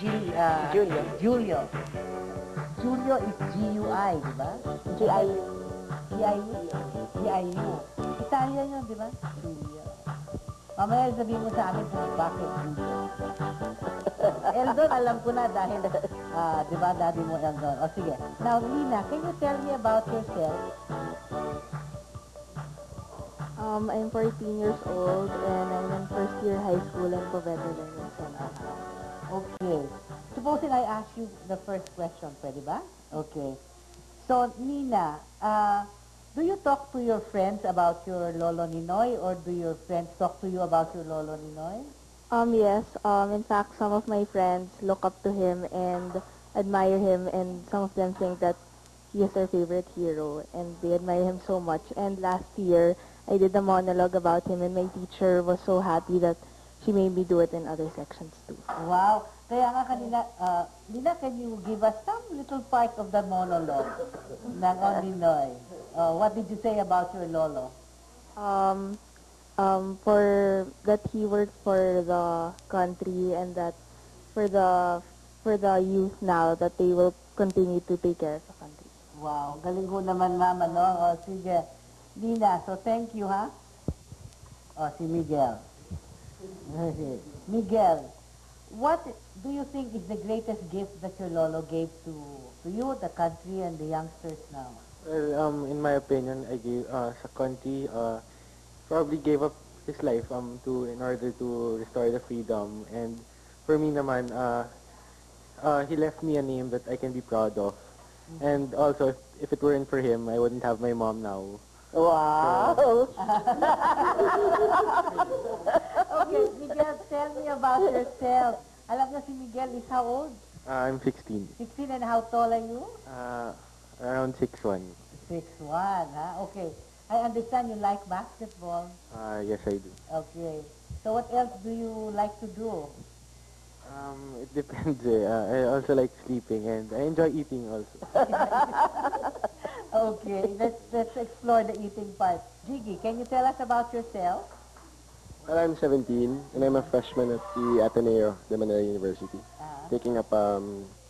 Julio. Julio. Julio is G-U-I, di ba? G-I-U. G-I-U? G-I-U. Italian yun, di ba? Julio. Mamaya sabihin mo sa amin kung bakit Julio. Eldon, alam ko na dahil, di ba, daddy mo Eldon. O sige. Now, Lina, can you tell me about yourself? I'm 14 years old and I'm in first year high school in Poveda Learning Center. Okay. Supposing I ask you the first question, pwede ba? Okay. So, Nina, do you talk to your friends about your Lolo Ninoy or do your friends talk to you about your Lolo Ninoy? Yes, in fact, some of my friends look up to him and admire him, and some of them think that he is their favorite hero and they admire him so much. And last year, I did a monologue about him and my teacher was so happy that she made me do it in other sections too. Wow. Kaya nga kanina, Nina, can you give us some little part of the monologue ng Ninoy? What did you say about your Lolo? For that he works for the country and that for the youth now that they will continue to take care of the country. Wow, galing ko naman mama, no? O, sige. Nina, so thank you, ha? O, si Miguel. Okay. Miguel, what do you think is the greatest gift that your Lolo gave to you, the country, and the youngsters now? Well, in my opinion, I gave sa country probably gave up his life in order to restore the freedom, and for me naman he left me a name that I can be proud of, and also if it weren't for him, I wouldn't have my mom now. Wow! Okay, Miguel, tell me about yourself. Alam niyo si Miguel is how old? I'm 16. 16, and how tall are you? Around 6'1". 6'1", ha? Okay. I understand you like basketball. Yes, I do. Okay. So what else do you like to do? It depends. I also like sleeping and I enjoy eating also. Okay, let's explore the eating part. Jiggy, can you tell us about yourself? Well, I'm 17 and I'm a freshman at the Ateneo de Manila University, taking up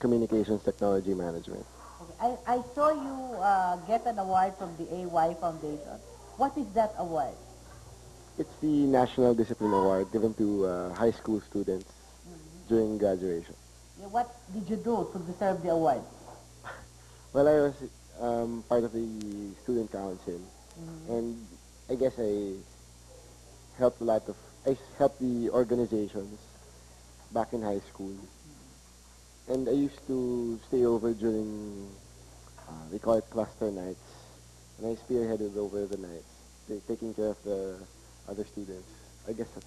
Communications Technology Management. Okay. I saw you get an award from the AY Foundation. What is that award? It's the National Discipline Award given to high school students during graduation. Yeah, what did you do to deserve the award? Well, I was part of the student council, and I guess I helped I helped the organizations back in high school. And I used to stay over during, they call it cluster nights, and I spearheaded over the nights, taking care of the other students. I guess that's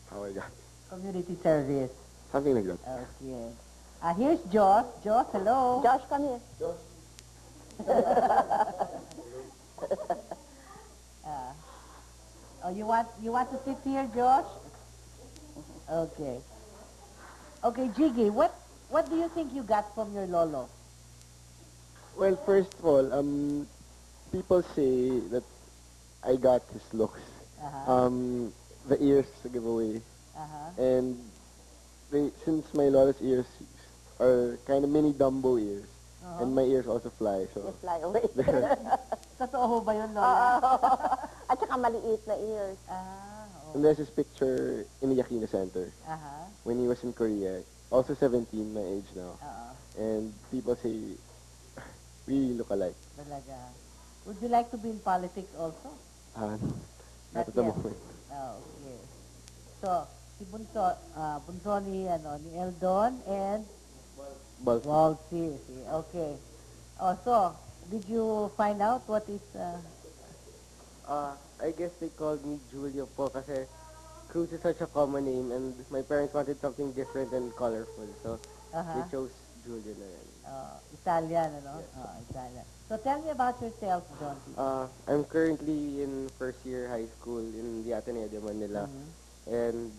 how I got it. Community service. Something like that. Okay. Here's Josh. Josh, hello. Josh, come here. Oh, you want to sit here, Josh? Okay. Okay, Jiggy, what do you think you got from your Lolo? Well, first of all, people say that I got his looks. The ears to give away. And since my Lola's ears are kind of mini Dumbo ears, and my ears also fly, so... They fly away. Totoo ho ba yun, Lola? At saka maliit na ears. And there's this picture in the Yakina Center when he was in Korea, also 17, my age now. And people say, we look alike. Talaga. Would you like to be in politics also? Not at the moment. Okay. So, si Bunso ni Eldon and Balsi. Okay. Oh, so, did you find out what is... I guess they called me Julio po kasi Cruz is such a common name and my parents wanted something different and colorful. So, they chose Julio na yan. Italian, ano? Yes. Italian. So, tell me about yourself, John. I'm currently in first year high school in the Ateneo de Manila. And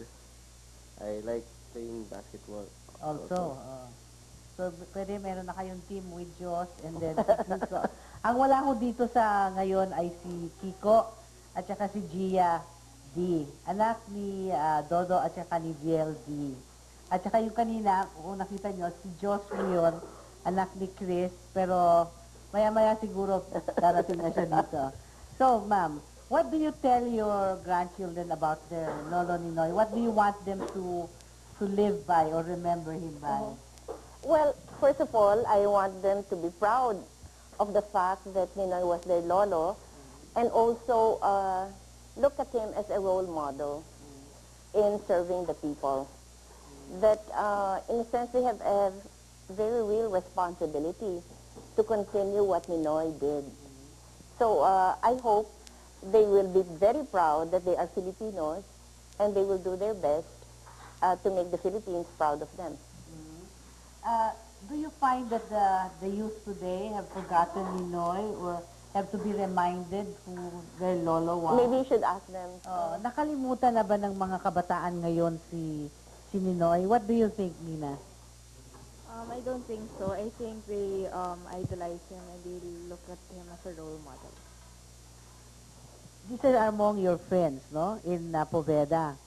I like playing basketball. Also. So, pwede meron na kayong team with Josh and then si Kiko. Ang wala ko dito sa ngayon ay si Kiko at saka si Gia D. Anak ni Dodo at saka ni Jiel D. At saka yung kanina, kung nakita nyo, si Joshua yun, anak ni Chris, pero maya-maya siguro darating na siya dito. So, ma'am, what do you tell your grandchildren about their Lolo Ninoy? What do you want them to live by or remember him by? Well, first of all, I want them to be proud of the fact that Ninoy was their lolo, and also look at him as a role model in serving the people. That, in a sense, they have a very real responsibility to continue what Ninoy did. So I hope they will be very proud that they are Filipinos, and they will do their best to make the Philippines proud of them. Do you find that the youth today have forgotten Ninoy or have to be reminded who their lolo was? Maybe you should ask them. Nakalimutan na ba ng mga kabataan ngayon si Ninoy? What do you think, Nina? I don't think so. I think they idolize him and they look at him as a role model. These are among your friends, no? In Poveda.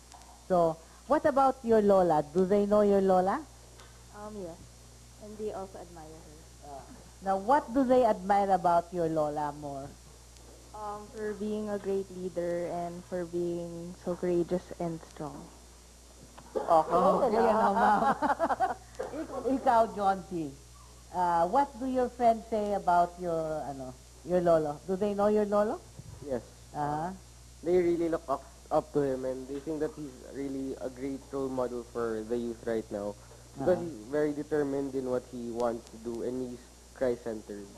So, what about your Lola? Do they know your Lola? Yes. And they also admire her. Now, what do they admire about your Lola more? For being a great leader and for being so courageous and strong. Okay, ma'am. Ikaw, John T. What do your friends say about your Lolo? Do they know your Lolo? Yes. Uh-huh. They really look up to him, and they think that he's really a great role model for the youth right now. Because he's very determined in what he wants to do, and he's Christ-centered.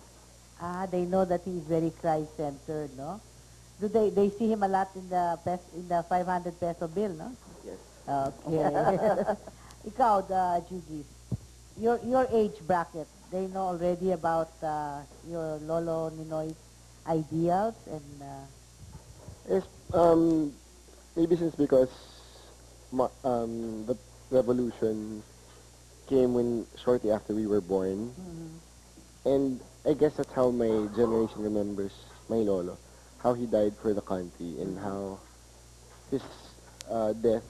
They know that he's very Christ-centered, no? Do they see him a lot in the 500 peso bill, no? Yes. Okay. Ikaw, Judy, your age bracket, they know already about your Lolo Ninoy's ideals and Yes, maybe since because the revolution came shortly after we were born, and I guess that's how my generation remembers my lolo, how he died for the country and how his death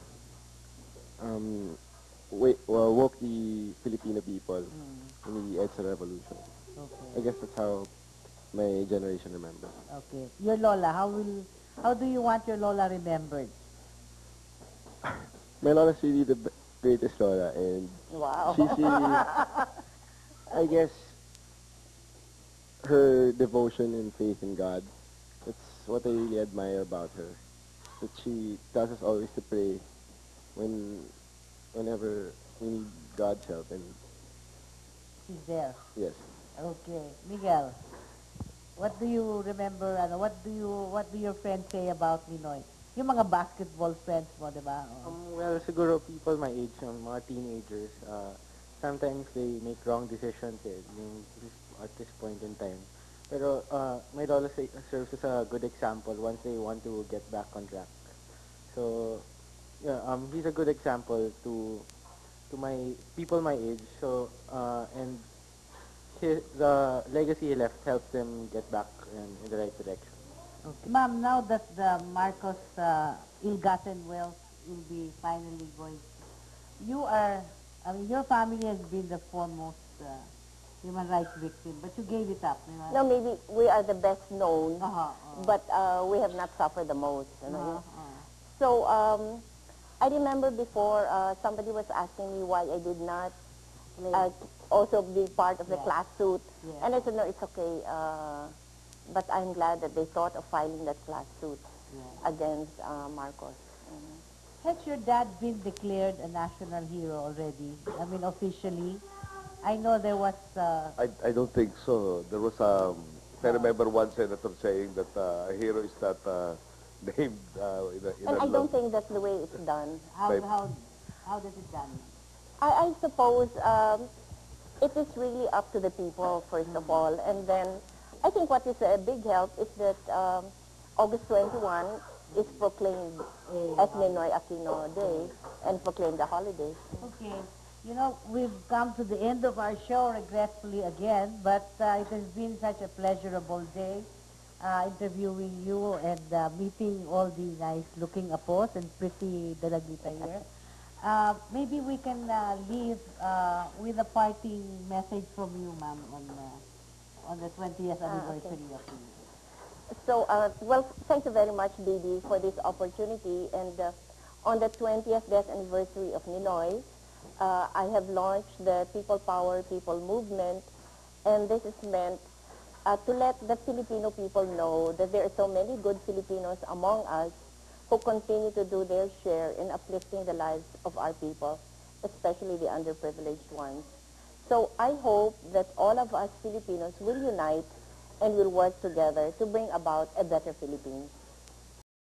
woke the Filipino people in the EDSA revolution. I guess that's how my generation remembers. Okay. Your Lola, how do you want your Lola remembered? My lola's really the greatest lola, and Wow. she's really, I guess, her devotion and faith in God. That's what I really admire about her. That she tells us always to pray whenever we need God's help. And She's there. yes, Okay. Miguel, what do you remember, what do your friends say about Ninoy? Yung mga basketball friends mo, di ba? Oh. Well, siguro people my age, mga teenagers, sometimes they make wrong decisions at this point in time. Pero my lolo serves as a good example once they want to get back on track. So, yeah, he's a good example to my people my age. So, and the legacy he left helps them get back in the right direction. Okay. Ma'am, now that the Marcos ill-gotten wealth will be finally going, your family has been the foremost human rights victim, but you gave it up. You know? No, maybe we are the best known, but we have not suffered the most. You know? So I remember before somebody was asking me why I did not also be part of the class suit, and I said, no, it's okay. But I'm glad that they thought of filing that class suit against Marcos. Has your dad been declared a national hero already? I mean, officially? I know there was... I don't think so. There was if I remember one senator saying that a hero is not named in And a I law. don't think that's the way it's done. how does it done? I suppose it is really up to the people, first of all. And then I think what is a big help is that August 21 is proclaimed as Ninoy Aquino Day and proclaimed a holiday. Okay. You know, we've come to the end of our show, regretfully again, but it has been such a pleasurable day interviewing you and meeting all the nice-looking apos and pretty Dalagita here. Maybe we can leave with a parting message from you, ma'am, on the 20th anniversary of the... So, well, thank you very much, Didi, for this opportunity. And on the 20th death anniversary of Ninoy, I have launched the People Power People Movement, and this is meant to let the Filipino people know that there are so many good Filipinos among us who continue to do their share in uplifting the lives of our people, especially the underprivileged ones. So I hope that all of us Filipinos will unite and will work together to bring about a better Philippines.